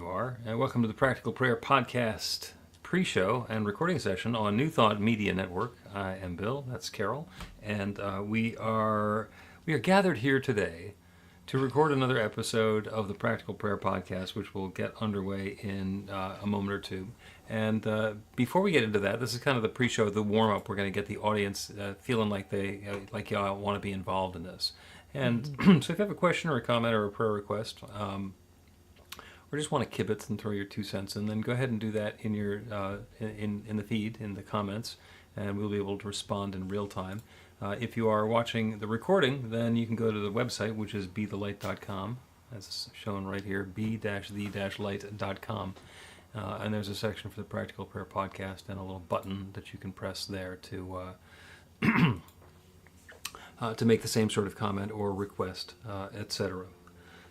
you are, and welcome to the Practical Prayer Podcast pre-show and recording session on New Thought Media Network. I am Bill, that's Carol, and we are gathered here today to record another episode of the Practical Prayer Podcast, which will get underway in a moment or two. And before we get into that, this is kind of the pre-show, the warm-up. We're going to get the audience feeling like y'all want to be involved in this. And so if you have a question or a comment or a prayer request, or just want to kibitz and throw your 2 cents in, then go ahead and do that in your in the feed, in the comments, and we'll be able to respond in real time. If you are watching the recording, then you can go to the website, which is bethelight.com, as shown right here, b-the-light.com. And there's a section for the Practical Prayer Podcast and a little button that you can press there to make the same sort of comment or request, etc.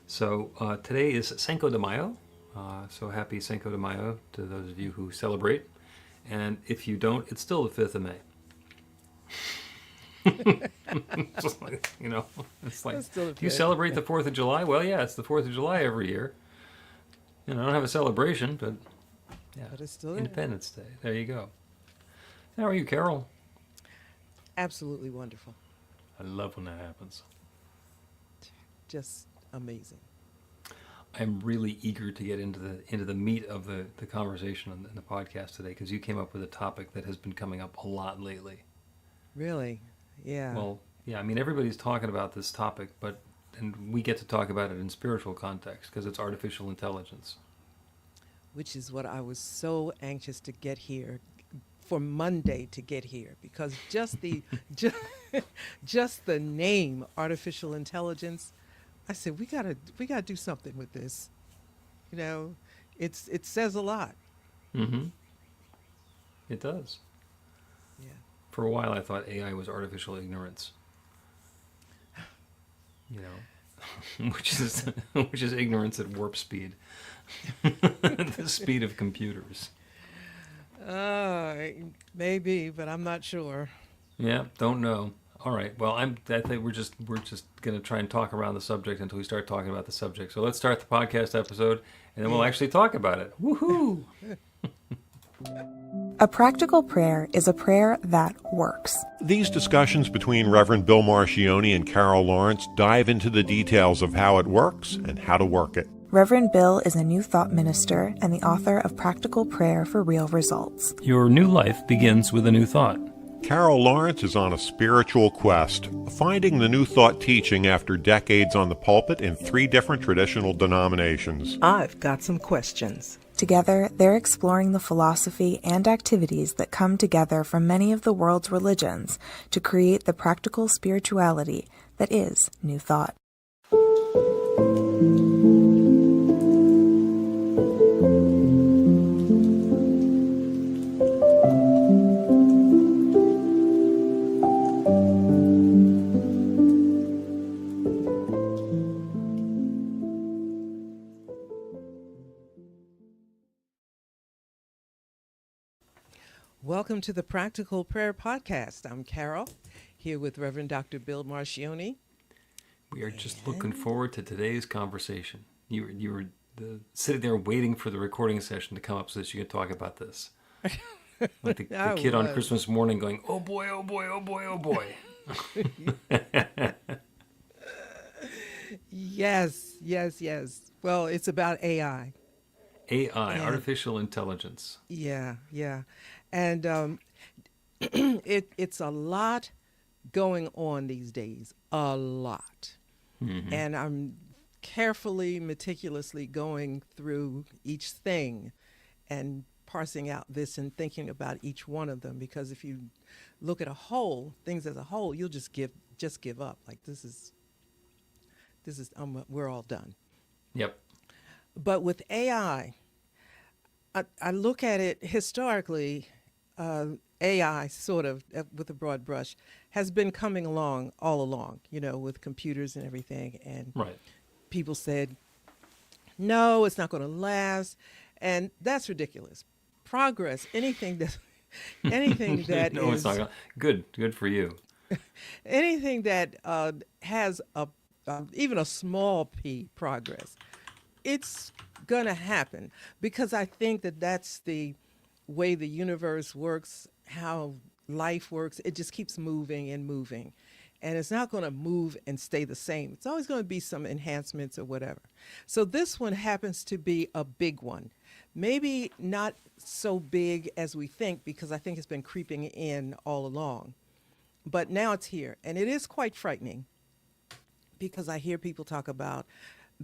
So today is Cinco de Mayo, so happy Cinco de Mayo to those of you who celebrate. And if you don't, it's still the 5th of May. Just like, it's like, do you celebrate the 4th of July? Well, yeah, it's the 4th of July every year. I don't have a celebration, but yeah, but it's still Independence Day. There you go. How are you, Carol? Absolutely wonderful. I love when that happens. Just amazing. I'm really eager to get into the meat of the conversation in the podcast today, because you came up with a topic that has been coming up a lot lately. Really? Yeah. Well, yeah, I mean, everybody's talking about this topic, and we get to talk about it in spiritual context because it's artificial intelligence. Which is what I was so anxious to get here, for Monday to get here, because just the just the name artificial intelligence, I said we gotta do something with this. It says a lot. Mm-hmm. It does. Yeah. For a while, I thought AI was artificial ignorance. Which is ignorance at warp speed, the speed of computers. Maybe, but I'm not sure. Yeah, don't know. All right. Well, I think we're just going to try and talk around the subject until we start talking about the subject. So let's start the podcast episode, and then we'll actually talk about it. Woohoo! A practical prayer is a prayer that works. These discussions between Reverend Bill Marchiony and Carol Lawrence dive into the details of how it works and how to work it. Reverend Bill is a New Thought minister and the author of Practical Prayer for Real Results. Your new life begins with a new thought. Carol Lawrence is on a spiritual quest, finding the New Thought teaching after decades on the pulpit in 3 different traditional denominations. I've got some questions. Together, they're exploring the philosophy and activities that come together from many of the world's religions to create the practical spirituality that is New Thought. Welcome to the Practical Prayer Podcast. I'm Carol, here with Reverend Dr. Bill Marchiony. We are just looking forward to today's conversation. You were sitting there waiting for the recording session to come up so that you could talk about this. Like the kid on Christmas morning going, oh boy, oh boy, oh boy, oh boy. Yes. Well, it's about AI. AI, artificial intelligence. Yeah. And it's a lot going on these days, a lot. Mm-hmm. And I'm carefully, meticulously going through each thing and parsing out this and thinking about each one of them, because if you look at things as a whole, you'll just give up. Like this is we're all done. Yep. But with AI, I look at it historically. AI, sort of, with a broad brush, has been coming along all along, with computers and everything. And right. People said, no, it's not going to last. And that's ridiculous. Progress, anything that no, it's not gonna, good for you. Anything that has even a small p progress, it's going to happen because I think that that's the way the universe works, how life works. It just keeps moving and moving. And it's not going to move and stay the same. It's always going to be some enhancements or whatever. So this one happens to be a big one. Maybe not so big as we think because I think it's been creeping in all along. But now it's here. And it is quite frightening because I hear people talk about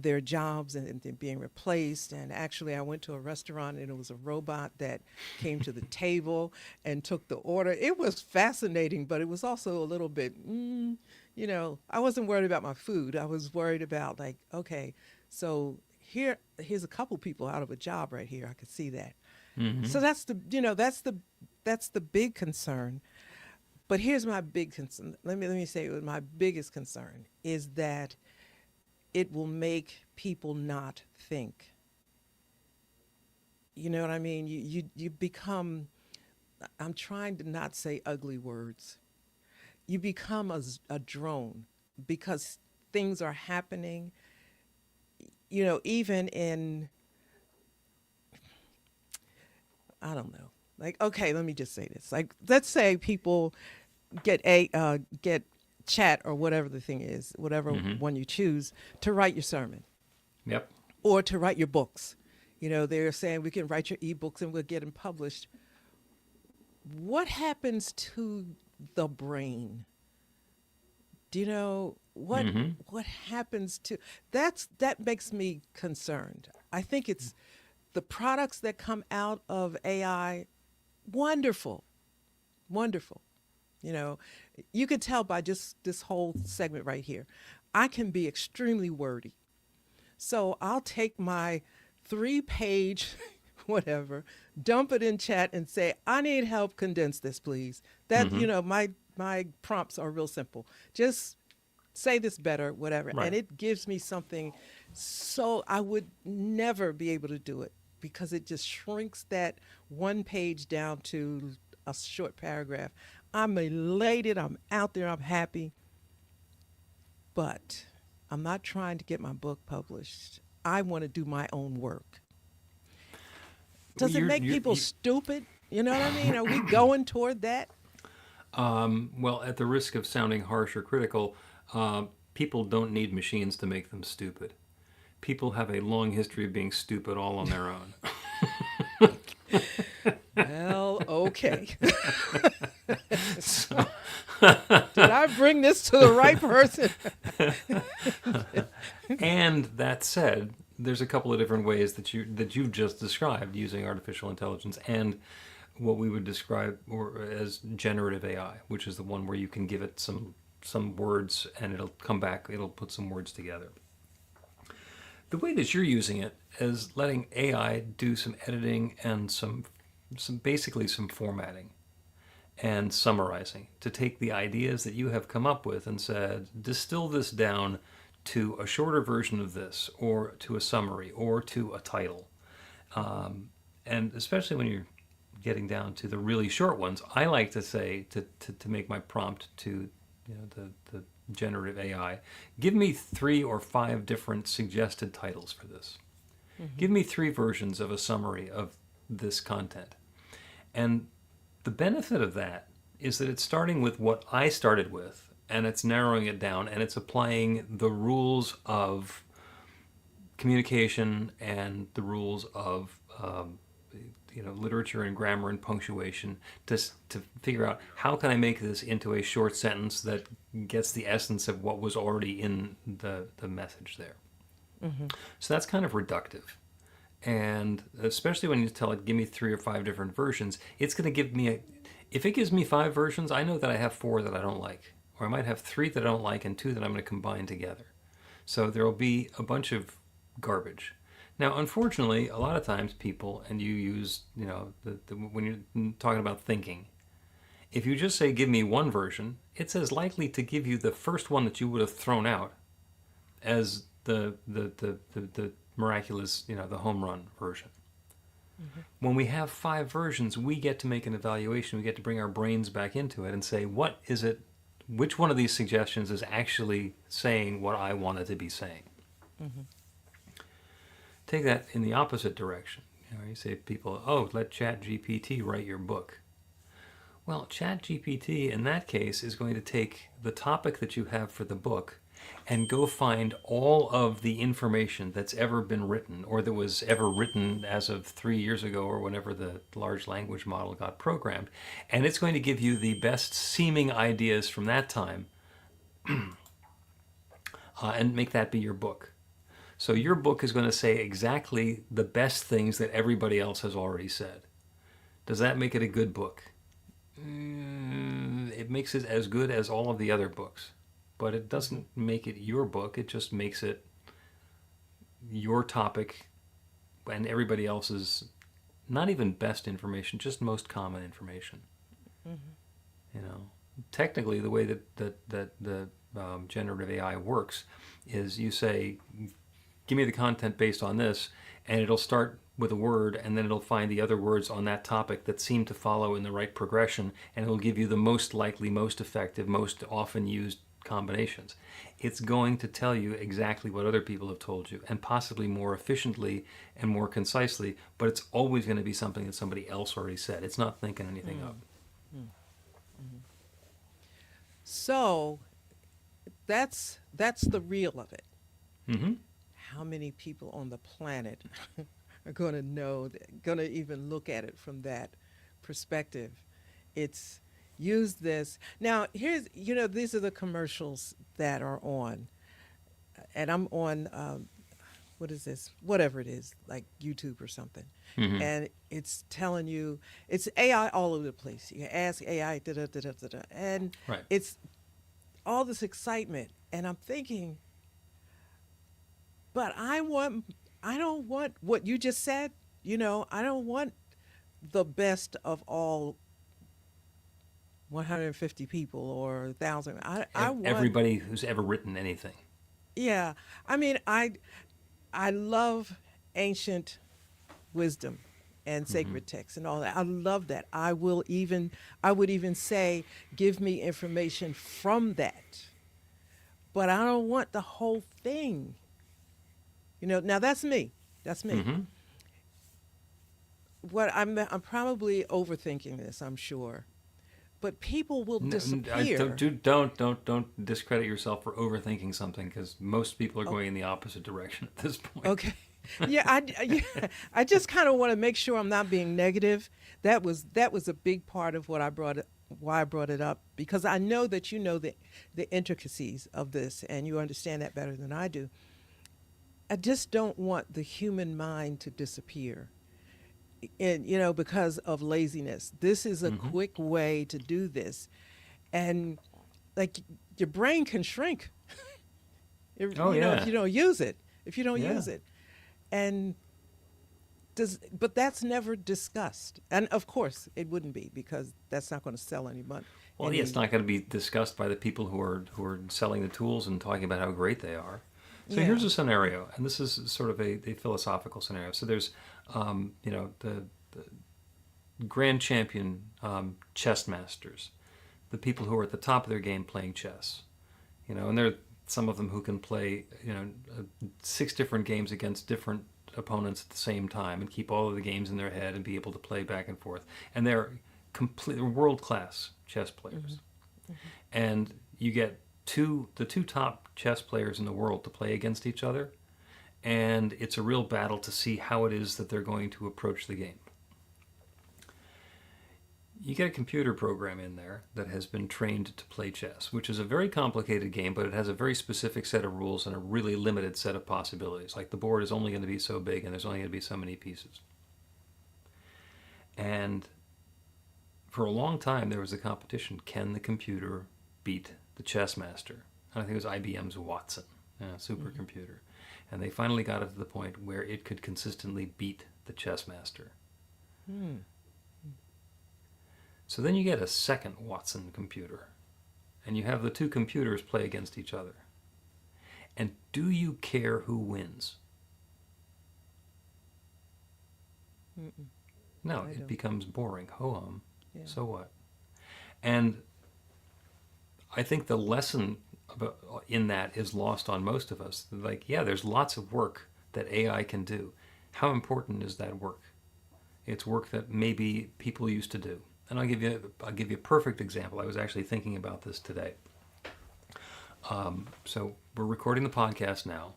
their jobs and they're being replaced. And actually, I went to a restaurant and it was a robot that came to the table and took the order. It was fascinating, but it was also a little bit, I wasn't worried about my food. I was worried about like, okay, so here's a couple people out of a job right here. I could see that. Mm-hmm. So that's the big concern. But here's my big concern. Let me say my biggest concern is that it will make people not think. You know what I mean? You become, I'm trying to not say ugly words. You become a drone because things are happening, even in, I don't know. Like, okay, let me just say this. Like, let's say people get chat or whatever the thing is, whatever one you choose, to write your sermon. Yep. Or to write your books. They're saying we can write your ebooks and we'll get them published. What happens to the brain? Do you know what happens to that makes me concerned. I think it's the products that come out of AI, wonderful. You could tell by just this whole segment right here. I can be extremely wordy. So I'll take my 3-page whatever, dump it in chat and say, I need help, condense this, please. That, my prompts are real simple. Just say this better, whatever. Right. And it gives me something. So I would never be able to do it because it just shrinks that one page down to a short paragraph. I'm elated, I'm out there, I'm happy. But I'm not trying to get my book published. I want to do my own work. Does it make people stupid? You know what I mean? Are we going toward that? Well, at the risk of sounding harsh or critical, people don't need machines to make them stupid. People have a long history of being stupid all on their own. Well, okay. Did I bring this to the right person? And that said, there's a couple of different ways that you've just described using artificial intelligence and what we would describe as generative AI, which is the one where you can give it some words and it'll come back, it'll put some words together. The way that you're using it is letting AI do some editing and some basically some formatting and summarizing to take the ideas that you have come up with and said, distill this down to a shorter version of this, or to a summary, or to a title. And especially when you're getting down to the really short ones, I like to say, to make my prompt to the generative AI, give me 3 or 5 different suggested titles for this. Mm-hmm. Give me 3 versions of a summary of this content. And the benefit of that is that it's starting with what I started with, and it's narrowing it down, and it's applying the rules of communication and the rules of literature and grammar and punctuation to figure out how can I make this into a short sentence that gets the essence of what was already in the message there. Mm-hmm. So that's kind of reductive. And especially when you tell it, give me 3 or 5 different versions, it's going to give me if it gives me 5 versions, I know that I have 4 that I don't like. Or I might have 3 that I don't like and 2 that I'm going to combine together. So there will be a bunch of garbage. Now, unfortunately, a lot of times people, and you use, when you're talking about thinking, if you just say, give me one version, it's as likely to give you the first one that you would have thrown out as the miraculous, the home run version. Mm-hmm. When we have 5 versions, we get to make an evaluation. We get to bring our brains back into it and say, what is it? Which one of these suggestions is actually saying what I wanted to be saying? Mm-hmm. take that in the opposite direction. You say to people, oh, let ChatGPT write your book. Well, ChatGPT in that case is going to take the topic that you have for the book and go find all of the information that's ever been written or that was ever written as of 3 years ago or whenever the large language model got programmed. And it's going to give you the best seeming ideas from that time and make that be your book. So your book is going to say exactly the best things that everybody else has already said. Does that make it a good book? It makes it as good as all of the other books. But it doesn't make it your book. It just makes it your topic and everybody else's, not even best information, just most common information. You know, technically the way that the generative AI works is you say, give me the content based on this, and it'll start with a word, and then it'll find the other words on that topic that seem to follow in the right progression, and it'll give you the most likely, most effective, most often used combinations. It's going to tell you exactly what other people have told you, and possibly more efficiently and more concisely, but it's always going to be something that somebody else already said. It's not thinking anything up. So that's the real of it. Mm-hmm. How many people on the planet are going to know, going to even look at it from that perspective? It's use this. Now, here's, these are the commercials that are on. And I'm on, what is this? Whatever it is, like YouTube or something. Mm-hmm. And it's telling you, it's AI all over the place. You ask AI, da-da-da-da-da-da. And Right. it's all this excitement. And I'm thinking, but I don't want what you just said. I don't want the best of all 150 people or 1,000. I want Everybody who's ever written anything. Yeah, I mean, I love ancient wisdom and sacred texts and all that. I love that. I would even say, give me information from that. But I don't want the whole thing. Now that's me. That's me. Mm-hmm. What I'm probably overthinking this, I'm sure. But people will disappear. Don't discredit yourself for overthinking something, because most people are going in the opposite direction at this point. Okay. Yeah, I just kind of want to make sure I'm not being negative. That was a big part of why I brought it up, because I know that you know the intricacies of this and you understand that better than I do. I just don't want the human mind to disappear. And because of laziness. This is a quick way to do this. And like your brain can shrink if you don't use it. And but that's never discussed. And of course it wouldn't be, because that's not going to sell any money. Well, yeah, it's not going to be discussed by the people who are selling the tools and talking about how great they are. So here's a scenario, and this is sort of a philosophical scenario. So there's, the grand champion chess masters, the people who are at the top of their game playing chess, and there are some of them who can play, 6 different games against different opponents at the same time and keep all of the games in their head and be able to play back and forth. And they're world-class chess players. Mm-hmm. And you get the two top chess players in the world to play against each other, and it's a real battle to see how it is that they're going to approach the game. You get a computer program in there that has been trained to play chess, which is a very complicated game, but it has a very specific set of rules and a really limited set of possibilities. Like the board is only going to be so big and there's only going to be so many pieces. And for a long time there was a competition. Can the computer beat the chess master? And I think it was IBM's Watson, supercomputer. And they finally got it to the point where it could consistently beat the chess master. So then you get a second Watson computer, and you have the two computers play against each other. And do you care who wins? No, it becomes boring. Ho-hum. Yeah. So what? And I think the lesson in that is lost on most of us. Like, yeah, there's lots of work that AI can do. how important is that work? It's work that maybe people used to do. And I'll give you a perfect example. I was actually thinking about this today. So we're recording the podcast now,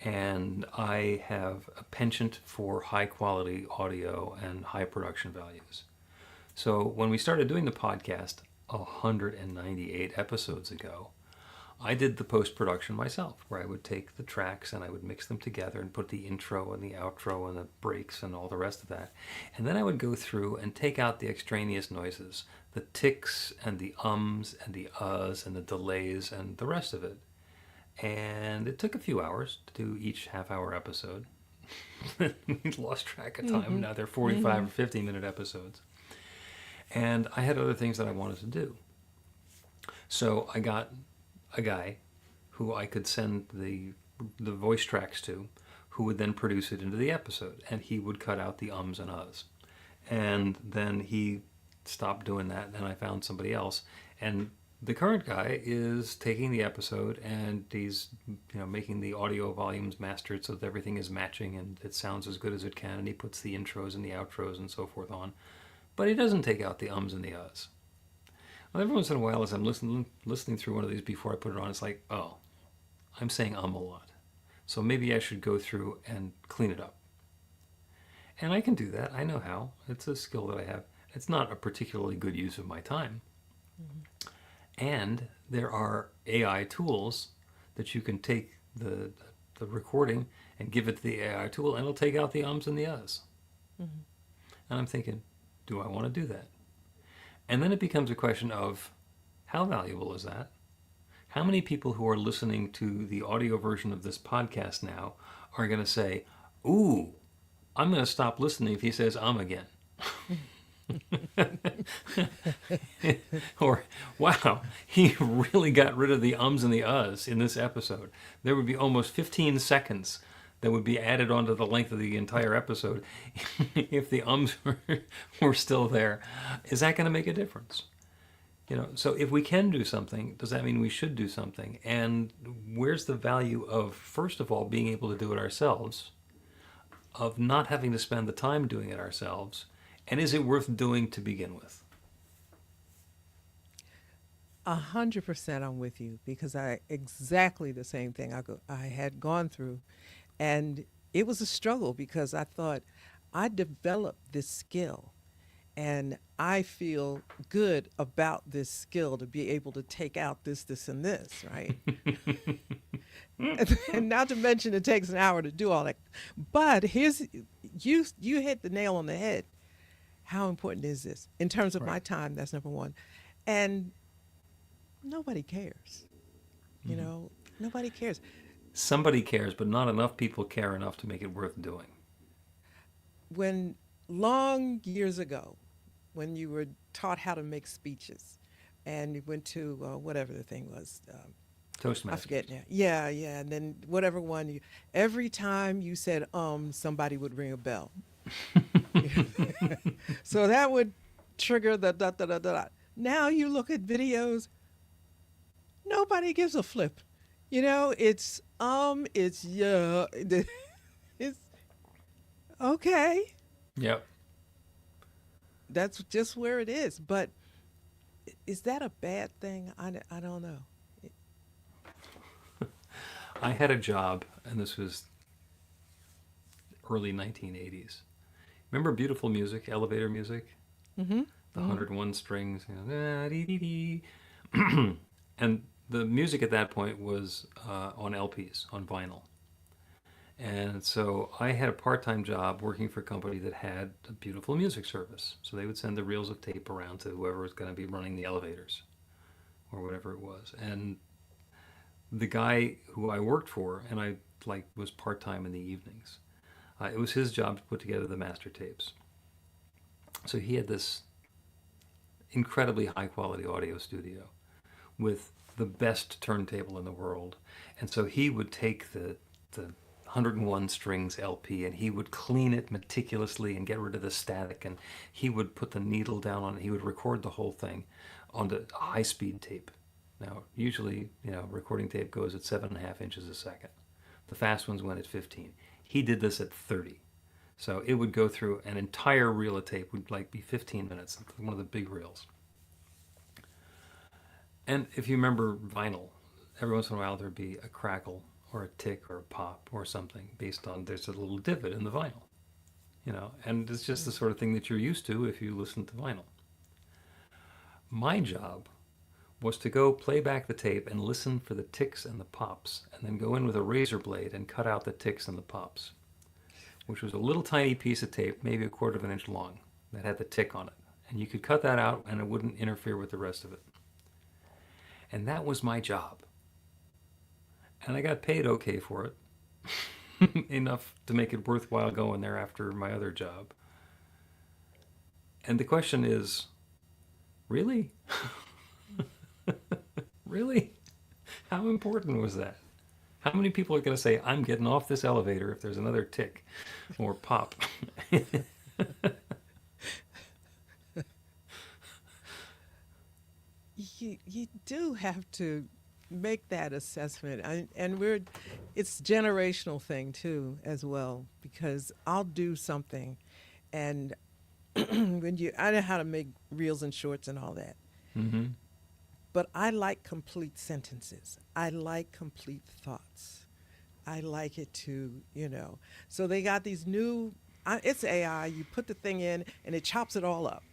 and I have a penchant for high quality audio and high production values. So when we started doing the podcast 198 episodes ago, I did the post-production myself, where I would take the tracks and I would mix them together and put the intro and the outro and the breaks and all the rest of that. And then I would go through and take out the extraneous noises, the ticks and the ums and the uhs and the delays and the rest of it. And it took a few hours to do each half-hour episode. We lost track of time. Now they're 45 or 50-minute episodes. And I had other things that I wanted to do. So I got a guy who I could send the voice tracks to, who would then produce it into the episode, and he would cut out the ums and uhs. And then he stopped doing that, and I found somebody else. And the current guy is taking the episode, and he's making the audio volumes mastered so that everything is matching and it sounds as good as it can, and he puts the intros and the outros and so forth on. But he doesn't take out the ums and the uhs. Well, every once in a while, as I'm listening through one of these before I put it on, it's like, oh, I'm saying a lot. So maybe I should go through and clean it up. And I can do that. I know how. It's a skill that I have. It's not a particularly good use of my time. And there are AI tools that you can take the recording and give it to the AI tool, and it'll take out the ums and the uhs. And I'm thinking, do I want to do that? And then it becomes a question of how valuable is that? How many people who are listening to the audio version of this podcast now are going to say, ooh, I'm going to stop listening if he says again. Or, wow, he really got rid of the ums and the uhs in this episode. There would be almost 15 seconds that would be added onto the length of the entire episode if the ums were still there. Is that going to make a difference? So if we can do something, does that mean we should do something? And where's the value of, first of all, being able to do it ourselves, of not having to spend the time doing it ourselves, and is it worth doing to begin with? 100% I'm with you, because exactly the same thing I had gone through. And it was a struggle, because I thought I developed this skill and I feel good about this skill to be able to take out this, and this, right? And not to mention it takes an hour to do all that. But you hit the nail on the head. How important is this? In terms of my time, that's number one. And nobody cares. Nobody cares. Somebody cares, but not enough people care enough to make it worth doing. When long years ago, when you were taught how to make speeches, and you went to whatever the thing was, Toastmasters. I forget now. Yeah, and then whatever one every time you said somebody would ring a bell. So that would trigger the da da da da. Now you look at videos, nobody gives a flip. It's yeah, it's okay. Yep. That's just where it is. But is that a bad thing? I don't know. I had a job, and this was early 1980s. Remember beautiful music, elevator music? Mm-hmm. The 101 strings. And the music at that point was on LPs, on vinyl. And so I had a part-time job working for a company that had a beautiful music service. So they would send the reels of tape around to whoever was going to be running the elevators or whatever it was. And the guy who I worked for, and I was part-time in the evenings, it was his job to put together the master tapes. So he had this incredibly high-quality audio studio with the best turntable in the world. And so he would take the 101 strings LP, and he would clean it meticulously and get rid of the static, and he would put the needle down on it. He would record the whole thing onto high-speed tape. Now, usually, recording tape goes at 7.5 inches a second. The fast ones went at 15. He did this at 30. So it would go through an entire reel of tape, would like be 15 minutes, one of the big reels. And if you remember vinyl, every once in a while there'd be a crackle or a tick or a pop or something based on there's a little divot in the vinyl, and it's just the sort of thing that you're used to if you listen to vinyl. My job was to go play back the tape and listen for the ticks and the pops, and then go in with a razor blade and cut out the ticks and the pops, which was a little tiny piece of tape, maybe 1/4 of an inch long, that had the tick on it. And you could cut that out and it wouldn't interfere with the rest of it. And that was my job. And I got paid okay for it. Enough to make it worthwhile going there after my other job. And the question is, really? Really? How important was that? How many people are going to say, I'm getting off this elevator if there's another tick or pop? You do have to make that assessment, and it's a generational thing too as well, because I'll do something, and I know how to make reels and shorts and all that, but I like complete sentences. I like complete thoughts. I like it to, so they got these new, it's AI, you put the thing in and it chops it all up,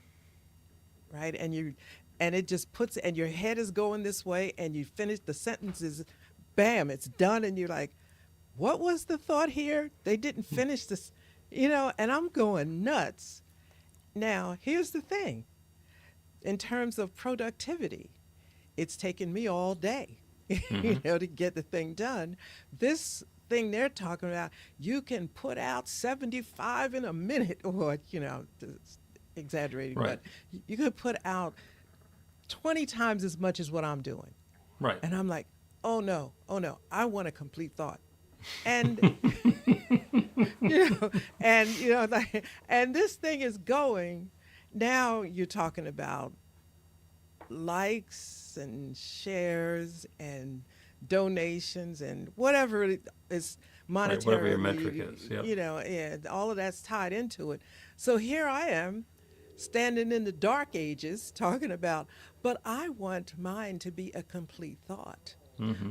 right? And it just puts, and your head is going this way, and you finish the sentences, bam, it's done, and you're like, what was the thought here? They didn't finish this, and I'm going nuts. Now, here's the thing. In terms of productivity, it's taken me all day, to get the thing done. This thing they're talking about, you can put out 75 in a minute, or, exaggerating, right. But you could put out 20 times as much as what I'm doing. Right. And I'm like, oh no, I want a complete thought. And, and this thing is going, now you're talking about likes and shares and donations and whatever it is monetarily. Right, whatever your metric is. Yep. And all of that's tied into it. So here I am, standing in the dark ages talking about, but I want mine to be a complete thought.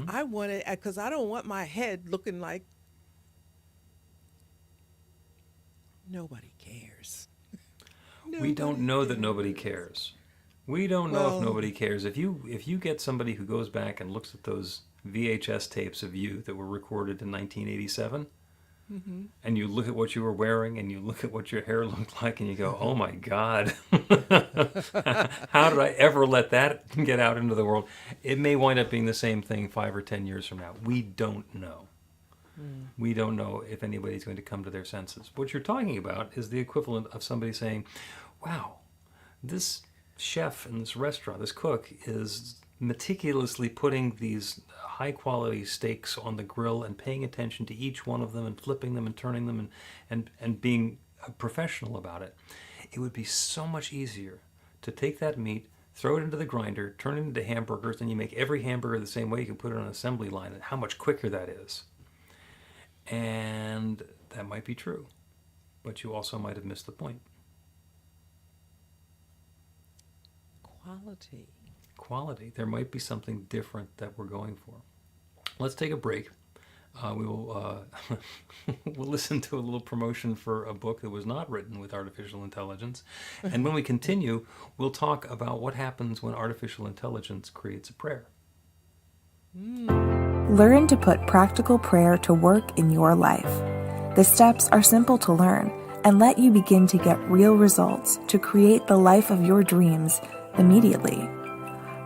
I want it, because I don't want my head looking like nobody cares. We don't know that nobody cares. We don't know if nobody cares. If you get somebody who goes back and looks at those VHS tapes of you that were recorded in 1987, and you look at what you were wearing and you look at what your hair looked like and you go, oh my God, how did I ever let that get out into the world? It may wind up being the same thing 5 or 10 years from now. We don't know. We don't know if anybody's going to come to their senses. What you're talking about is the equivalent of somebody saying, wow, this chef in this restaurant, this cook, is meticulously putting these high-quality steaks on the grill and paying attention to each one of them and flipping them and turning them and being a professional about it. It would be so much easier to take that meat, throw it into the grinder, turn it into hamburgers, and you make every hamburger the same way. You can put it on an assembly line, and how much quicker that is. And that might be true, but you also might have missed the point. Quality. There might be something different that we're going for. Let's take a break. We will we'll listen to a little promotion for a book that was not written with artificial intelligence. And when we continue, we'll talk about what happens when artificial intelligence creates a prayer. Learn to put practical prayer to work in your life. The steps are simple to learn and let you begin to get real results to create the life of your dreams immediately.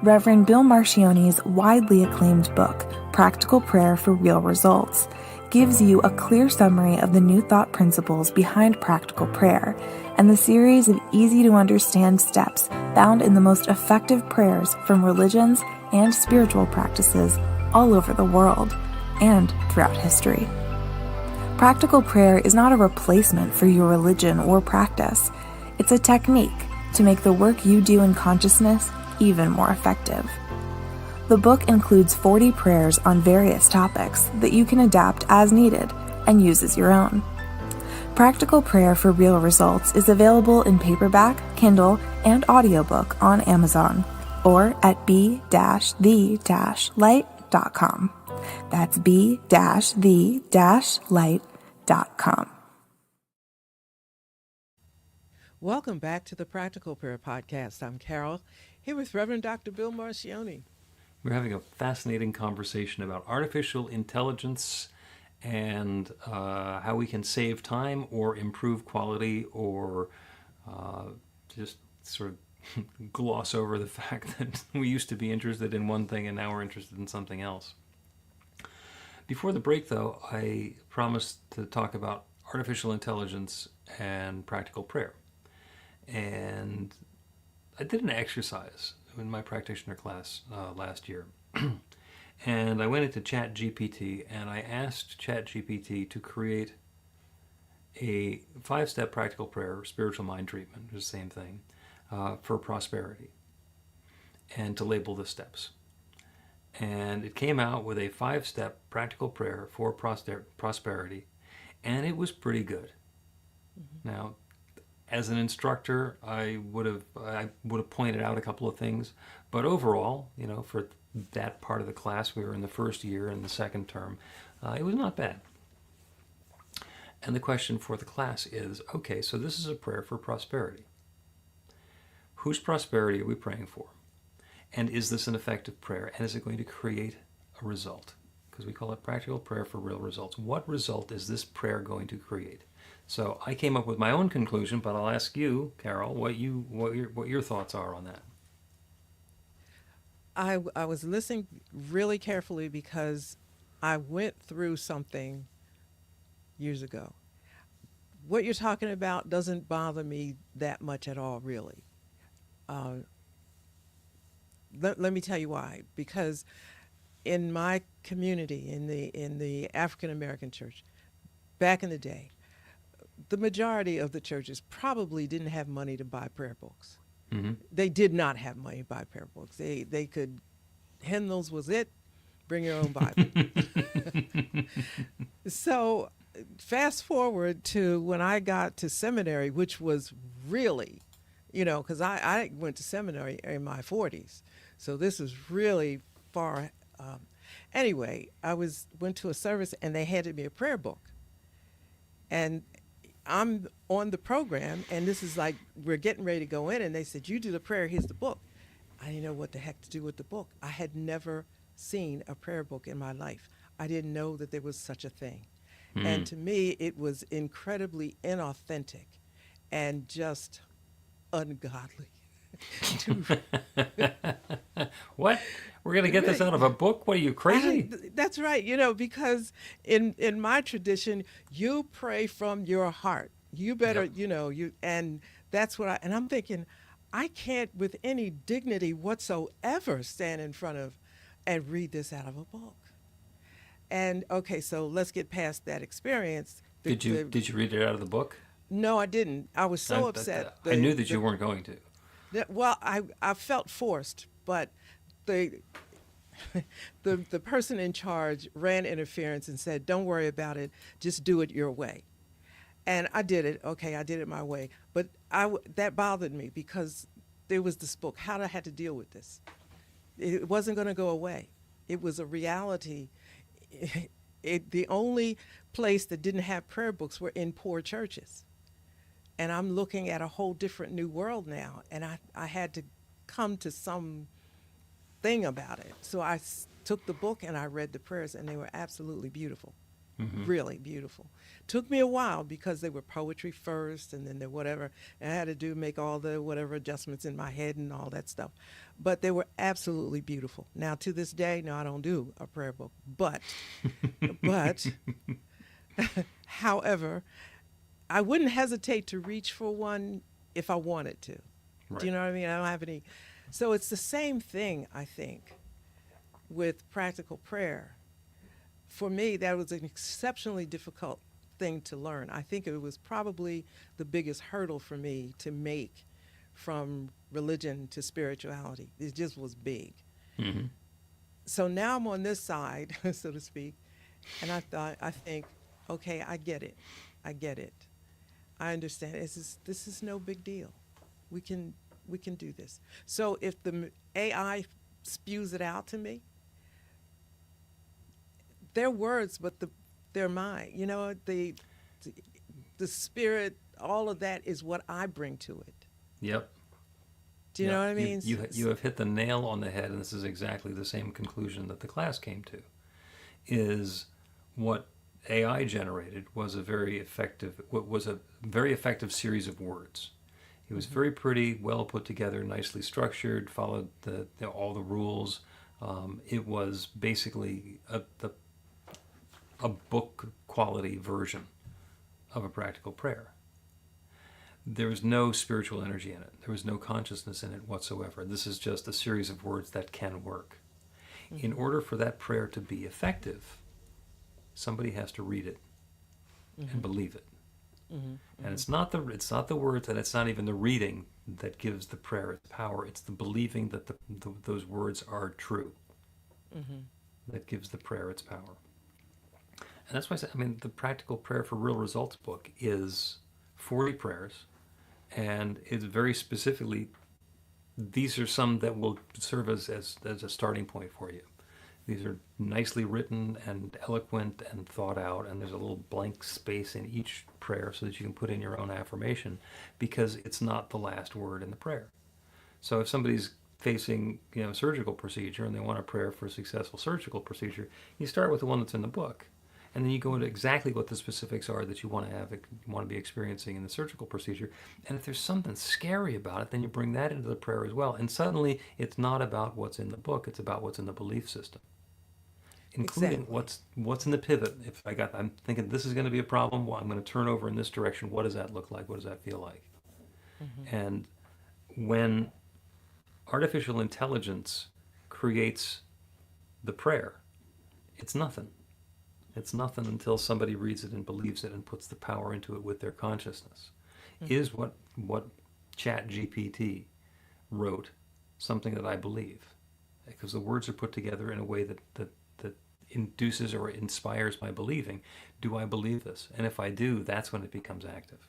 Reverend Bill Marchiony's widely acclaimed book, Practical Prayer for Real Results, gives you a clear summary of the New Thought principles behind practical prayer and the series of easy-to-understand steps found in the most effective prayers from religions and spiritual practices all over the world and throughout history. Practical prayer is not a replacement for your religion or practice. It's a technique to make the work you do in consciousness even more effective. The book includes 40 prayers on various topics that you can adapt as needed and use as your own. Practical Prayer for Real Results is available in paperback, Kindle, and audiobook on Amazon or at b-the-light.com. That's b-the-light.com. Welcome back to the Practical Prayer Podcast. I'm Carol, here with Reverend Dr. Bill Marchiony. We're having a fascinating conversation about artificial intelligence and how we can save time or improve quality or just sort of gloss over the fact that we used to be interested in one thing and now we're interested in something else. Before the break, though, I promised to talk about artificial intelligence and practical prayer. And I did an exercise in my practitioner class last year. And I went into ChatGPT and I asked ChatGPT to create a 5-step practical prayer, spiritual mind treatment, the same thing, for prosperity, and to label the steps. And it came out with a 5-step practical prayer for prosperity, and it was pretty good. Mm-hmm. Now, as an instructor, I would have pointed out a couple of things, but overall, for that part of the class, we were in the first year and the second term, it was not bad. And the question for the class is, okay, so this is a prayer for prosperity. Whose prosperity are we praying for? And is this an effective prayer? And is it going to create a result? Because we call it practical prayer for real results. What result is this prayer going to create? So I came up with my own conclusion, but I'll ask you, Carol, what your thoughts are on that. I was listening really carefully because I went through something years ago. What you're talking about doesn't bother me that much at all, really. Let me tell you why. Because in my community, in the African American church, back in the day, the majority of the churches probably didn't have money to buy prayer books. Mm-hmm. They did not have money to buy prayer books. They could, hymnals was it, bring your own Bible. So fast forward to when I got to seminary, which was really, because I went to seminary in my 40s. So this is really far. Anyway, I went to a service and they handed me a prayer book. And I'm on the program, and this is like, we're getting ready to go in, and they said, you do the prayer, here's the book. I didn't know what the heck to do with the book. I had never seen a prayer book in my life. I didn't know that there was such a thing. Mm. And to me, it was incredibly inauthentic and just ungodly. What? We're going to get this out of a book? What, are you crazy? That's right. because in my tradition, you pray from your heart. You better, yep. And that's what and I'm thinking, I can't with any dignity whatsoever stand in front of and read this out of a book. And okay, so let's get past that experience. Did you read it out of the book? No, I didn't. I was so upset. I knew that you weren't going to. Well, I felt forced, but the person in charge ran interference and said, don't worry about it, just do it your way. And I did it. Okay, I did it my way. But that bothered me because there was this book, how I had to deal with this. It wasn't going to go away. It was a reality. The only place that didn't have prayer books were in poor churches. And I'm looking at a whole different new world now. And I had to come to some thing about it. So I took the book and I read the prayers, and they were absolutely beautiful. Mm-hmm. Really beautiful. Took me a while because they were poetry first and then whatever. And I had to make all the whatever adjustments in my head and all that stuff. But they were absolutely beautiful. Now, to this day, no, I don't do a prayer book. But however, I wouldn't hesitate to reach for one if I wanted to. Right. Do you know what I mean? I don't have any. So it's the same thing, I think, with practical prayer. For me, that was an exceptionally difficult thing to learn. I think it was probably the biggest hurdle for me to make from religion to spirituality. It just was big. Mm-hmm. So now I'm on this side, so to speak, and I think, okay, I get it. I understand. This is no big deal. We can we can do this. So if the AI spews it out to me, they're words, but they're mine. You know, the the spirit, all of that is what I bring to it. Yep. Do you know what I mean? You have hit the nail on the head, and this is exactly the same conclusion that the class came to. Is what AI generated was a very effective series of words. It was very pretty, well put together, nicely structured, followed all the rules. It was basically a book quality version of a practical prayer. There was no spiritual energy in it. There was no consciousness in it whatsoever. This is just a series of words that can work. In order for that prayer to be effective, somebody has to read it and believe it. And it's not the words, and it's not even the reading that gives the prayer its power. It's the believing that those words are true that gives the prayer its power. And that's why I say, the Practical Prayer for Real Results book is 40 prayers, and it's very specifically, these are some that will serve as a starting point for you. These are nicely written and eloquent and thought out, and there's a little blank space in each prayer so that you can put in your own affirmation, because it's not the last word in the prayer. So if somebody's facing a surgical procedure and they want a prayer for a successful surgical procedure, you start with the one that's in the book. And then you go into exactly what the specifics are that you want to be experiencing in the surgical procedure. And if there's something scary about it, then you bring that into the prayer as well. And suddenly, it's not about what's in the book; it's about what's in the belief system, including what's in the pivot. If I'm thinking this is going to be a problem, well, I'm going to turn over in this direction. What does that look like? What does that feel like? And when artificial intelligence creates the prayer, it's nothing. It's nothing until somebody reads it and believes it and puts the power into it with their consciousness. Is what ChatGPT wrote something that I believe? Because the words are put together in a way that induces or inspires my believing. Do I believe this? And if I do, that's when it becomes active.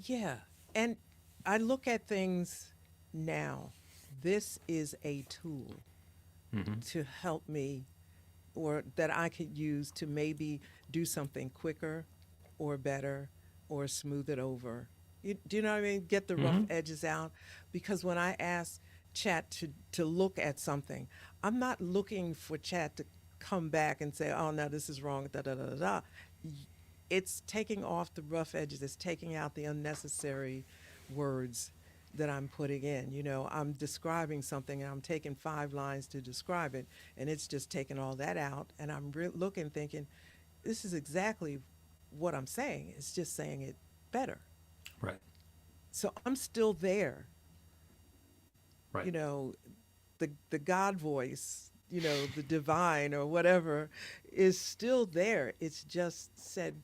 Yeah. And I look at things now. This is a tool to help me, or that I could use to maybe do something quicker or better or smooth it over. Do you know what I mean? Get the rough edges out. Because when I ask Chat to look at something, I'm not looking for Chat to come back and say, oh, no, this is wrong, da da da da da. It's taking off the rough edges. It's taking out the unnecessary words that I'm putting in. I'm describing something and I'm taking 5 lines to describe it, and it's just taking all that out, and I'm looking, thinking, this is exactly what I'm saying. It's just saying it better. Right. So I'm still there. Right. The God voice, the divine or whatever is still there. It's just said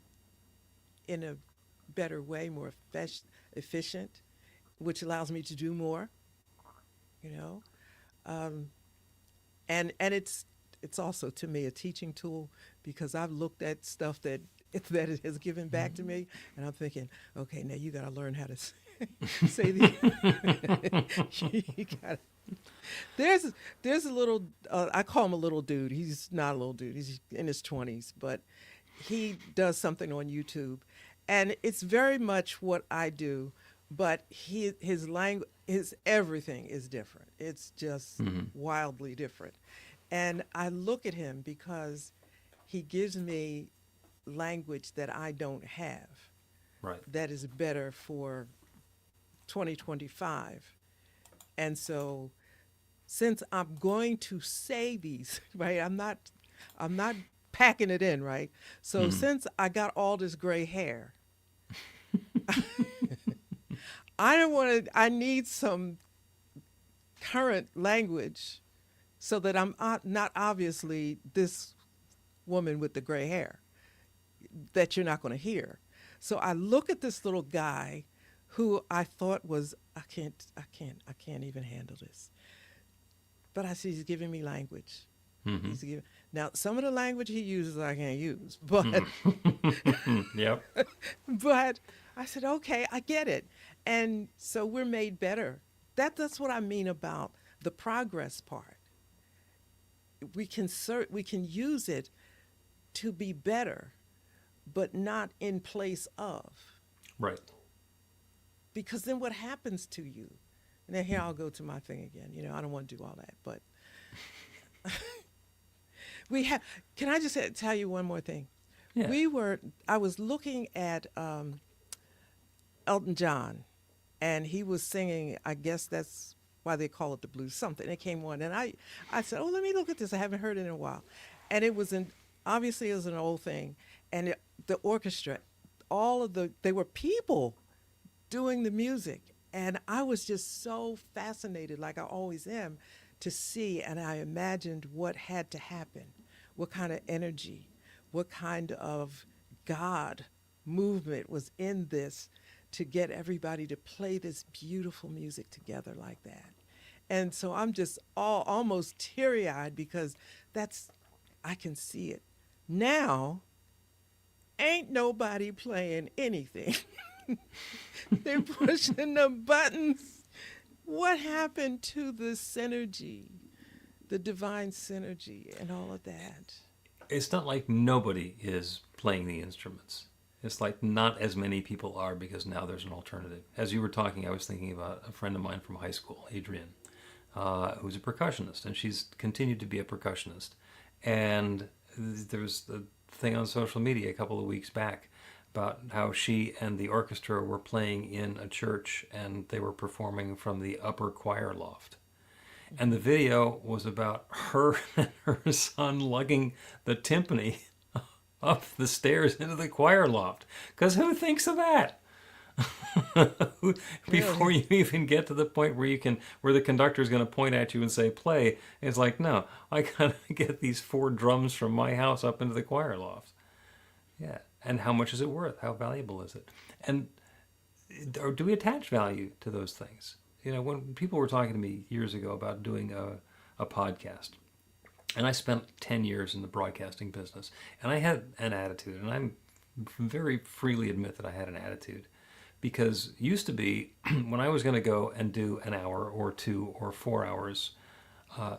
in a better way, more efficient, which allows me to do more, and it's also to me a teaching tool, because I've looked at stuff that it has given back to me, and I'm thinking, okay, now you got to learn how to say you got. There's a little, I call him a little dude. He's not a little dude. He's in his 20s, but he does something on YouTube, and it's very much what I do. But his language, his everything is different. It's just wildly different. And I look at him because he gives me language that I don't have. Right. That is better for 2025. And so since I'm going to say these, right, I'm not packing it in, right? So since I got all this gray hair, I need some current language so that I'm not obviously this woman with the gray hair that you're not going to hear. So I look at this little guy who I thought was, I can't even handle this. But I see he's giving me language. Now, some of the language he uses I can't use, but Yep. but I said, okay, I get it. And so we're made better. That's what I mean about the progress part. We can use it to be better, but not in place of. Right. Because then what happens to you? And then here I'll go to my thing again. I don't want to do all that, but we have. Can I just tell you one more thing? Yeah. I was looking at Elton John, and he was singing. I guess that's why they call it the blues. Something. It came on, and I said, "Oh, let me look at this. I haven't heard it in a while." And it was obviously it was an old thing, and the orchestra, they were people doing the music. And I was just so fascinated, like I always am, to see, and I imagined what had to happen, what kind of energy, what kind of God movement was in this to get everybody to play this beautiful music together like that. And so I'm just almost teary-eyed because I can see it. Now, ain't nobody playing anything. They're pushing the buttons. What happened to the synergy, the divine synergy, and all of that? It's not like nobody is playing the instruments. It's like not as many people are because now there's an alternative. As you were talking, I was thinking about a friend of mine from high school, Adrienne, who's a percussionist, and she's continued to be a percussionist. And there was a thing on social media a couple of weeks back about how she and the orchestra were playing in a church and they were performing from the upper choir loft. And the video was about her and her son lugging the timpani up the stairs into the choir loft. Because who thinks of that? Before you even get to the point where the conductor is going to point at you and say play, it's like, no, I gotta get these 4 drums from my house up into the choir loft. Yeah. And how much is it worth? How valuable is it? And or do we attach value to those things? When people were talking to me years ago about doing a podcast, and I spent 10 years in the broadcasting business, and I had an attitude, and I'm very freely admit that I had an attitude, because it used to be when I was going to go and do an hour or 2 or 4 hours,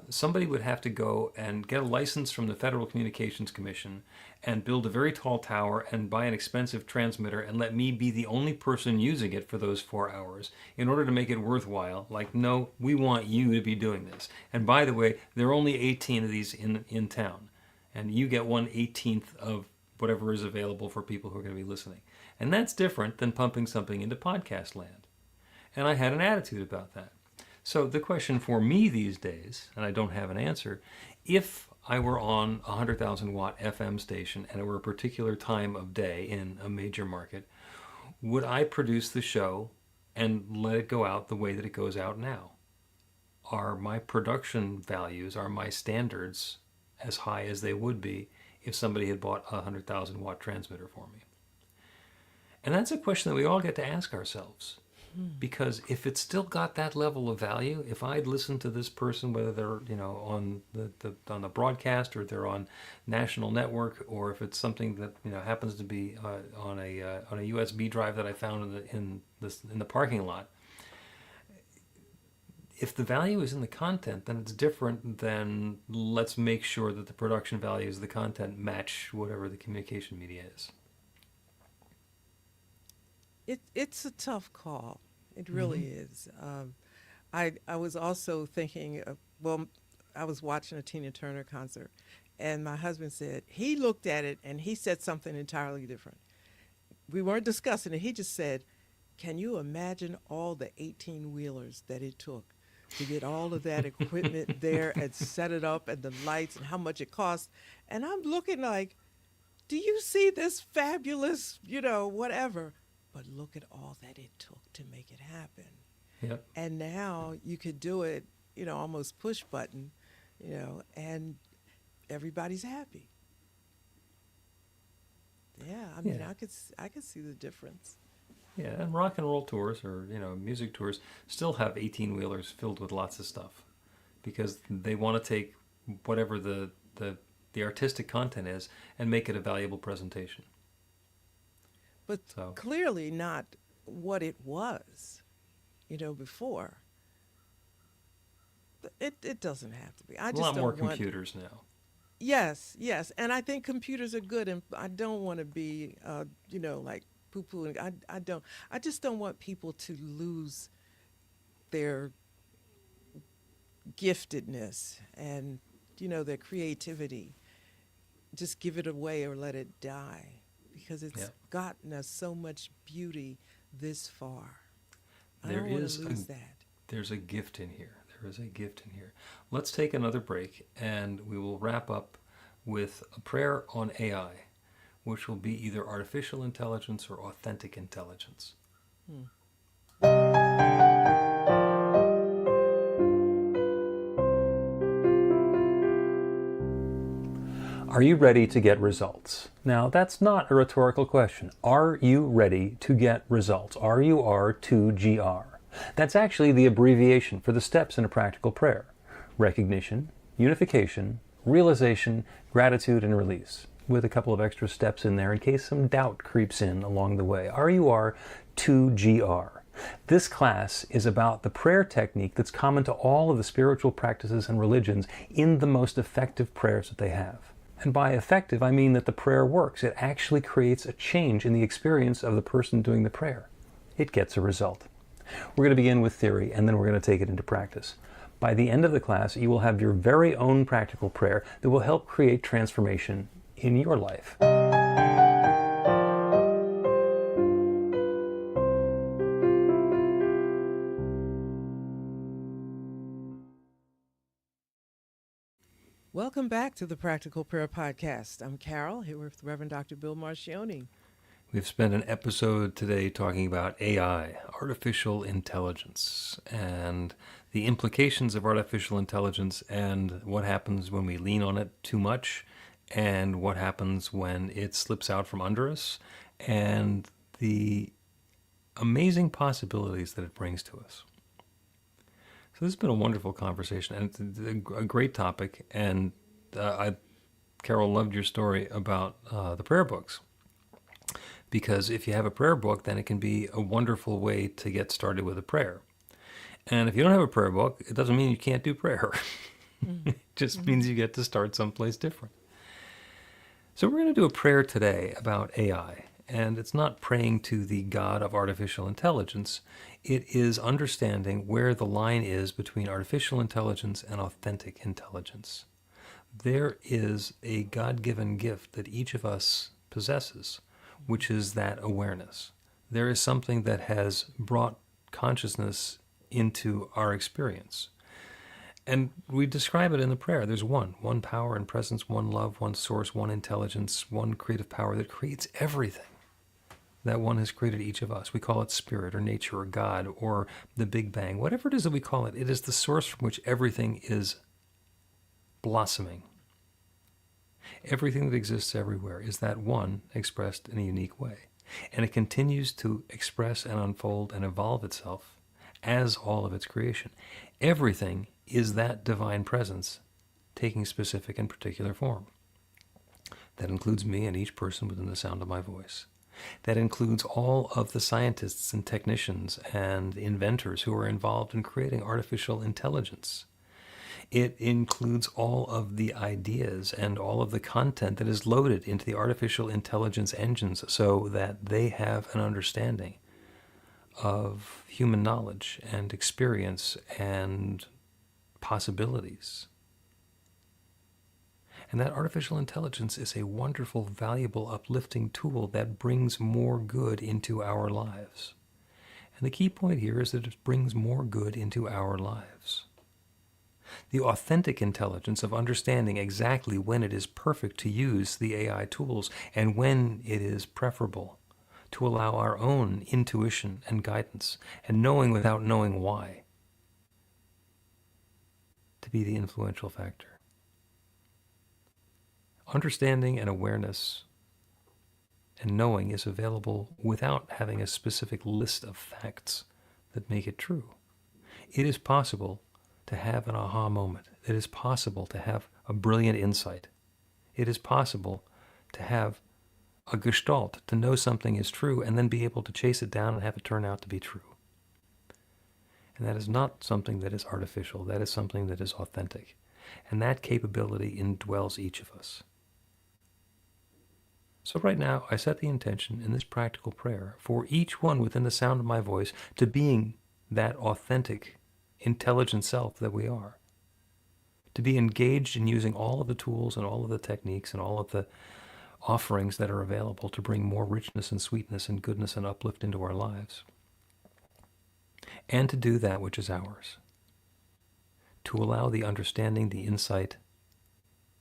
somebody would have to go and get a license from the Federal Communications Commission and build a very tall tower and buy an expensive transmitter and let me be the only person using it for those 4 hours in order to make it worthwhile. Like, no, we want you to be doing this. And by the way, there are only 18 of these in town. And you get 1/18 of whatever is available for people who are going to be listening. And that's different than pumping something into podcast land. And I had an attitude about that. So the question for me these days, and I don't have an answer, if I were on a 100,000 watt FM station and it were a particular time of day in a major market, would I produce the show and let it go out the way that it goes out now? Are my production values, are my standards as high as they would be if somebody had bought a 100,000 watt transmitter for me? And that's a question that we all get to ask ourselves. Because if it's still got that level of value, if I'd listened to this person, whether they're on the broadcast or they're on national network, or if it's something that happens to be on a USB drive that I found in the parking lot, if the value is in the content, then it's different than let's make sure that the production values of the content match whatever the communication media is. It's a tough call. It really is. I was also thinking, I was watching a Tina Turner concert, and my husband said, he looked at it and he said something entirely different. We weren't discussing it. He just said, can you imagine all the 18-wheelers that it took to get all of that equipment there and set it up and the lights and how much it cost? And I'm looking like, do you see this fabulous, whatever? But look at all that it took to make it happen. Yep. And now you could do it, almost push button, and everybody's happy. Yeah, I mean, I could see the difference. Yeah, and rock and roll tours or music tours still have 18-wheelers filled with lots of stuff because they want to take whatever the the artistic content is and make it a valuable presentation. But So- clearly not what it was, before. It doesn't have to be. I A just lot don't more want. computers now. Yes, and I think computers are good, and I don't want to be, like poo-pooing. I don't. I just don't want people to lose their giftedness and their creativity. Just give it away or let it die, because it's Yeah. gotten us so much beauty this far. I There don't want is to lose that. There's a gift in here. There is a gift in here. Let's take another break, and we will wrap up with a prayer on AI, which will be either artificial intelligence or authentic intelligence. Are you ready to get results? Now, that's not a rhetorical question. Are you ready to get results? RUR2GR. That's actually the abbreviation for the steps in a practical prayer: recognition, unification, realization, gratitude, and release, with a couple of extra steps in there in case some doubt creeps in along the way. RUR2GR. This class is about the prayer technique that's common to all of the spiritual practices and religions in the most effective prayers that they have. And by effective, I mean that the prayer works. It actually creates a change in the experience of the person doing the prayer. It gets a result. We're going to begin with theory, and then we're going to take it into practice. By the end of the class, you will have your very own practical prayer that will help create transformation in your life. Welcome back to the Practical Prayer Podcast. I'm Carol, here with Reverend Dr. Bill Marchiony. We've spent an episode today talking about AI, artificial intelligence, and the implications of artificial intelligence, and what happens when we lean on it too much, and what happens when it slips out from under us, and the amazing possibilities that it brings to us. So this has been a wonderful conversation, and it's a great topic, and Carol, loved your story about the prayer books. Because if you have a prayer book, then it can be a wonderful way to get started with a prayer. And if you don't have a prayer book, it doesn't mean you can't do prayer. It just means you get to start someplace different. So we're going to do a prayer today about AI. And it's not praying to the God of artificial intelligence. It is understanding where the line is between artificial intelligence and authentic intelligence. There is a God-given gift that each of us possesses, which is that awareness. There is something that has brought consciousness into our experience. And we describe it in the prayer. There's one power and presence, one love, one source, one intelligence, one creative power that creates everything. That one has created each of us. We call it spirit or nature or God or the Big Bang. Whatever it is that we call it, it is the source from which everything is blossoming. Everything that exists everywhere is that one expressed in a unique way. And it continues to express and unfold and evolve itself as all of its creation. Everything is that divine presence taking specific and particular form. That includes me and each person within the sound of my voice. That includes all of the scientists and technicians and inventors who are involved in creating artificial intelligence. It includes all of the ideas and all of the content that is loaded into the artificial intelligence engines so that they have an understanding of human knowledge and experience and possibilities. And that artificial intelligence is a wonderful, valuable, uplifting tool that brings more good into our lives. And the key point here is that it brings more good into our lives. The authentic intelligence of understanding exactly when it is perfect to use the AI tools and when it is preferable to allow our own intuition and guidance and knowing without knowing why to be the influential factor. Understanding and awareness and knowing is available without having a specific list of facts that make it true. It is possible to have an aha moment. It is possible to have a brilliant insight. It is possible to have a gestalt, to know something is true, and then be able to chase it down and have it turn out to be true. And that is not something that is artificial. That is something that is authentic. And that capability indwells each of us. So right now, I set the intention in this practical prayer for each one within the sound of my voice to being that authentic, intelligent self that we are. To be engaged in using all of the tools and all of the techniques and all of the offerings that are available to bring more richness and sweetness and goodness and uplift into our lives. And to do that which is ours. To allow the understanding, the insight,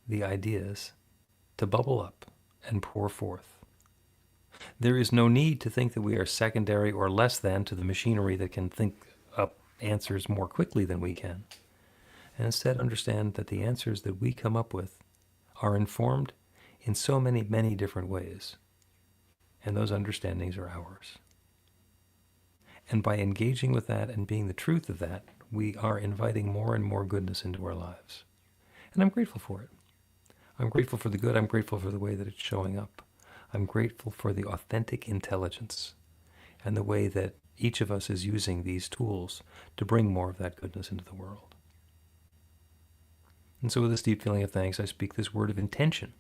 the ideas to bubble up and pour forth. There is no need to think that we are secondary or less than to the machinery that can think up answers more quickly than we can. And instead understand that the answers that we come up with are informed in so many, many different ways. And those understandings are ours. And by engaging with that and being the truth of that, we are inviting more and more goodness into our lives. And I'm grateful for it. I'm grateful for the good. I'm grateful for the way that it's showing up. I'm grateful for the authentic intelligence and the way that each of us is using these tools to bring more of that goodness into the world. And so with this deep feeling of thanks, I speak this word of intention,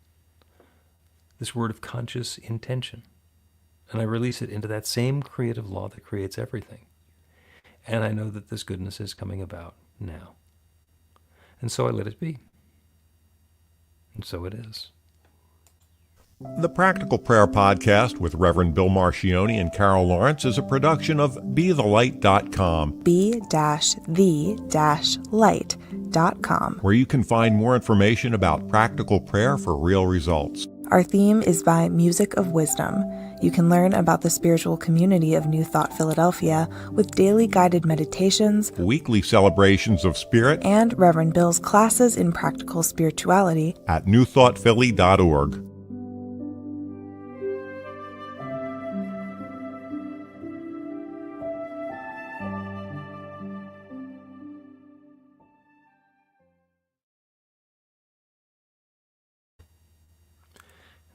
this word of conscious intention, and I release it into that same creative law that creates everything. And I know that this goodness is coming about now. And so I let it be. And so it is. The Practical Prayer Podcast with Reverend Bill Marchiony and Carol Lawrence is a production of BeTheLight.com. be-the-light.com. Where you can find more information about practical prayer for real results. Our theme is by Music of Wisdom. You can learn about the spiritual community of New Thought Philadelphia with daily guided meditations, Weekly celebrations of spirit, and Reverend Bill's classes in practical spirituality at newthoughtphilly.org.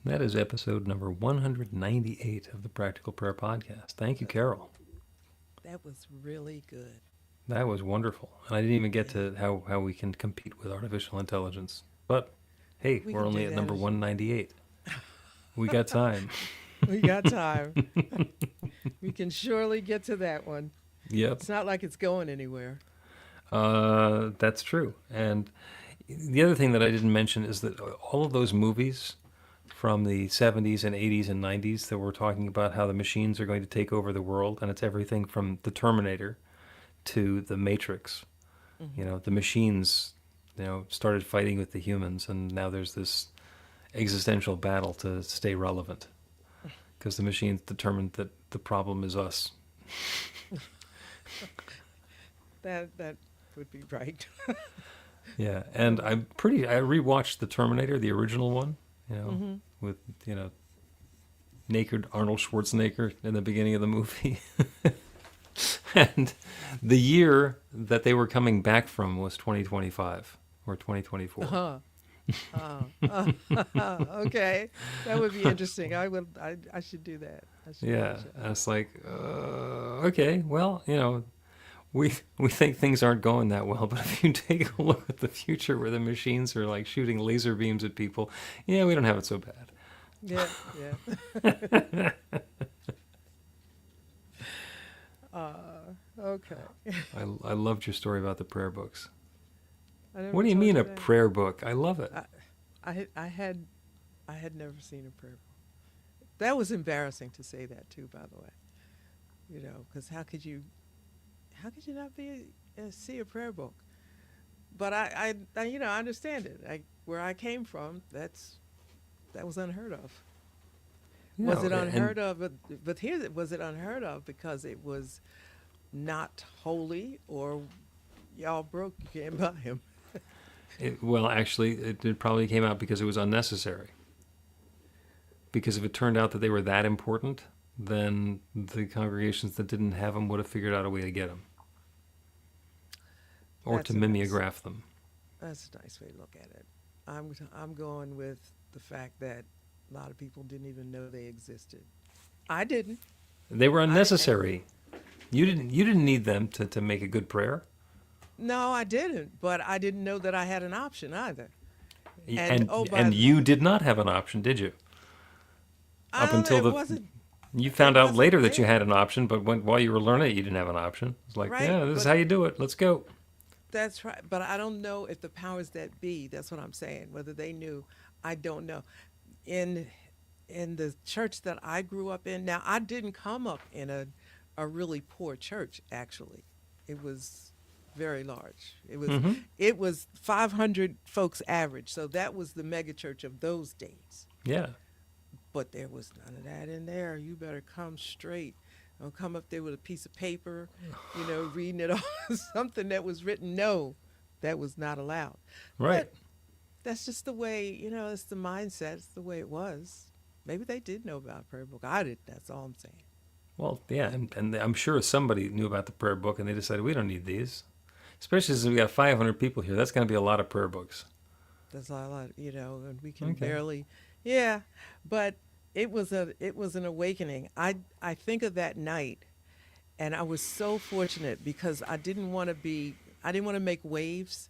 That is episode number 198 of the Practical Prayer Podcast. Thank you, Carol. That was really good. That was wonderful. And I didn't even get to how we can compete with artificial intelligence. But, hey, we're only at number 198. We got time. We got time. We can surely get to that one. Yep. It's not like it's going anywhere. That's true. And the other thing that I didn't mention is that all of those movies from the 70s and 80s and 90s that were talking about how the machines are going to take over the world, and it's everything from the Terminator to the Matrix. Mm-hmm. You know, the machines, started fighting with the humans, and now there's this existential battle to stay relevant because the machines determined that the problem is us. That would be right. Yeah, and I rewatched the Terminator, the original one, mm-hmm. with, naked Arnold Schwarzenegger in the beginning of the movie. And the year that they were coming back from was 2025 or 2024. Uh-huh. Okay, that would be interesting. I should do that. I was like, okay, well, we think things aren't going that well, but if you take a look at the future where the machines are like shooting laser beams at people, we don't have it so bad. Yeah. Okay. I loved your story about the prayer books. What do you mean a prayer book? I love it. I had never seen a prayer book. That was embarrassing to say that too, by the way. Because how could you not see a prayer book? But I understand it. Where I came from, that was unheard of. Was it unheard of? But was it unheard of because it was not holy, or y'all broke, you can't buy them? Actually, it probably came out because it was unnecessary. Because if it turned out that they were that important, then the congregations that didn't have them would have figured out a way to get them. Or to mimeograph them. That's a nice way to look at it. I'm going with the fact that a lot of people didn't even know they existed. I didn't. They were I unnecessary. You didn't need them to make a good prayer. No, I didn't. But I didn't know that I had an option either. And you did not have an option, did you? Up until it wasn't. you found it out wasn't later that you there. had an option, but while you were learning it, you didn't have an option. It's like, Right, yeah, this is but how you do it. Let's go. that's right. But I don't know if the powers that be, that's what I'm saying, whether they knew, I don't know. In in the church that I grew up in, now I didn't come up in a really poor church actually. It was very large. It was 500 folks average. So that was the mega church of those days. Yeah. But there was none of that in there. You better come straight. Don't come up there with a piece of paper, reading it off, something that was written. No, that was not allowed. Right. But that's just the way, it's the mindset. It's the way it was. Maybe they did know about a prayer book. I didn't. That's all I'm saying. Well, yeah, and I'm sure somebody knew about the prayer book, and they decided we don't need these. Especially since we got 500 people here, that's going to be a lot of prayer books. That's all and we can Okay. barely, yeah. But it was an awakening. I think of that night, and I was so fortunate because I didn't want to make waves,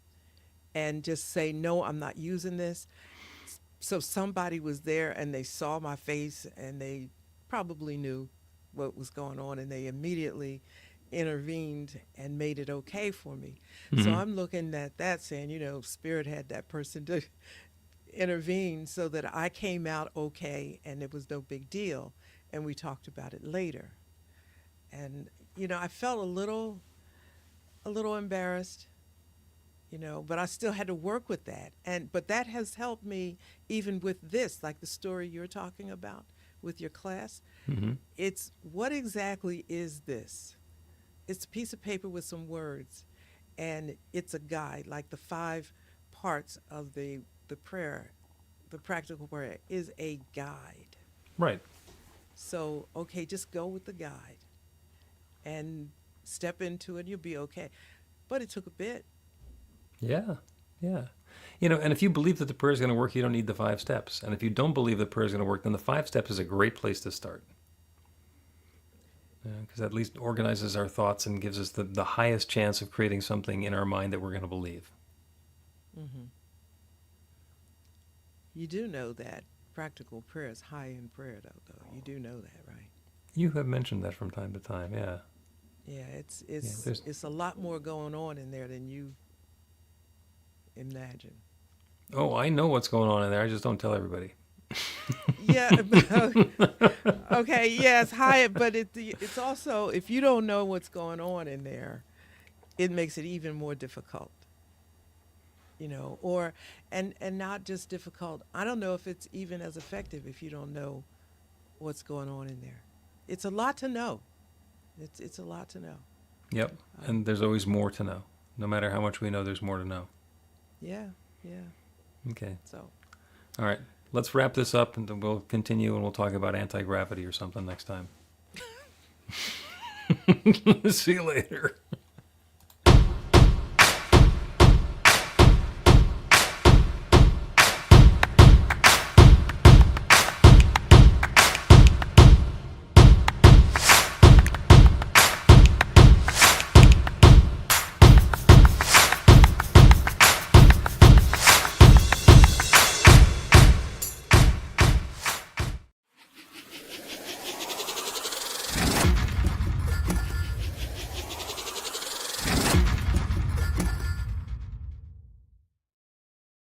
and just say no, I'm not using this. So somebody was there, and they saw my face, and they probably knew what was going on, and they immediately intervened and made it okay for me. So I'm looking at that saying, Spirit had that person to intervene so that I came out okay and it was no big deal. And we talked about it later. And, I felt a little embarrassed, but I still had to work with that. But that has helped me even with this, like the story you're talking about with your class. It's what exactly is this? It's a piece of paper with some words, and it's a guide, like the 5 parts of the prayer, the practical prayer is a guide. Right. So, okay, just go with the guide and step into it, you'll be okay. But it took a bit. Yeah. Yeah. And if you believe that the prayer is going to work, you don't need the 5 steps. And if you don't believe the prayer is going to work, then the 5 steps is a great place to start. Because at least organizes our thoughts and gives us the highest chance of creating something in our mind that we're going to believe. Mm-hmm. You do know that practical prayer is high in prayer, though. You do know that, right? You have mentioned that from time to time, yeah. Yeah, there's- it's a lot more going on in there than you imagine. Oh, I know what's going on in there. I just don't tell everybody. Yeah. Okay. Yeah, it's high, but it's also, if you don't know what's going on in there, it makes it even more difficult. Or and not just difficult. I don't know if it's even as effective if you don't know what's going on in there. It's a lot to know. It's a lot to know. Yep. And there's always more to know. No matter how much we know, there's more to know. Yeah. Yeah. Okay. So. All right. Let's wrap this up, and then we'll continue, and we'll talk about anti-gravity or something next time. See you later.